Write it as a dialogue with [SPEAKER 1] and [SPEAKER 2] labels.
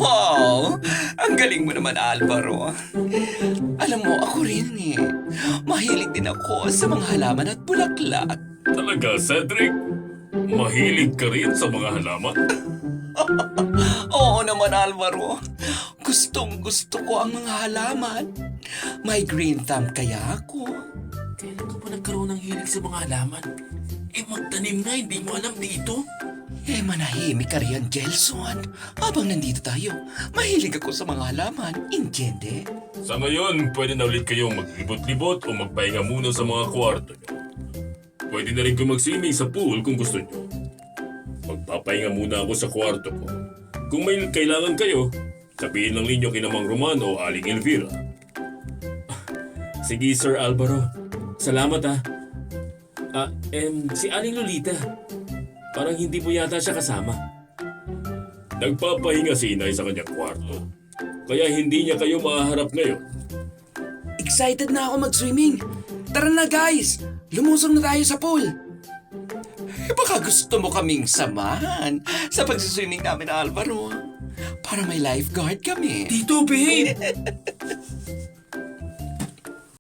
[SPEAKER 1] Wow! Ang galing mo naman, Alvaro. Alam mo, ako rin eh. Mahilig din ako sa mga halaman at bulaklak.
[SPEAKER 2] Talaga, Cedric? Mahilig ka rin sa mga halaman?
[SPEAKER 1] Oo naman, Alvaro. Gustong gusto ko ang mga halaman. May green thumb kaya ako.
[SPEAKER 2] Kailan ka ba nagkaroon ng hilig sa mga halaman? Magtanim nga, hindi mo alam dito.
[SPEAKER 1] Manahimik ka riyan, Gelson. Habang nandito tayo, mahilig ako sa mga halaman. Entiende?
[SPEAKER 2] Sa ngayon, pwede na ulit kayong maglibot-libot o magpahinga muna sa mga kwarto nyo. Pwede na rin kayo mag-swimming sa pool kung gusto nyo. Magpapahinga muna ako sa kwarto ko. Kung may kailangan kayo, sabihin lang ninyo kina Mang Romano o Aling Elvira. Sige, Sir Alvaro. Salamat ah. Si Aling Lolita. Parang hindi mo yata siya kasama. Nagpapahinga si Inay sa kanyang kwarto. Kaya hindi niya kayo mahaharap ngayon.
[SPEAKER 1] Excited na ako mag-swimming. Tara na, guys. Lumusong na tayo sa pool. Baka gusto mo kaming samahan sa pagsiswimming namin, Alvaro. Para may lifeguard kami.
[SPEAKER 2] Tito, babe!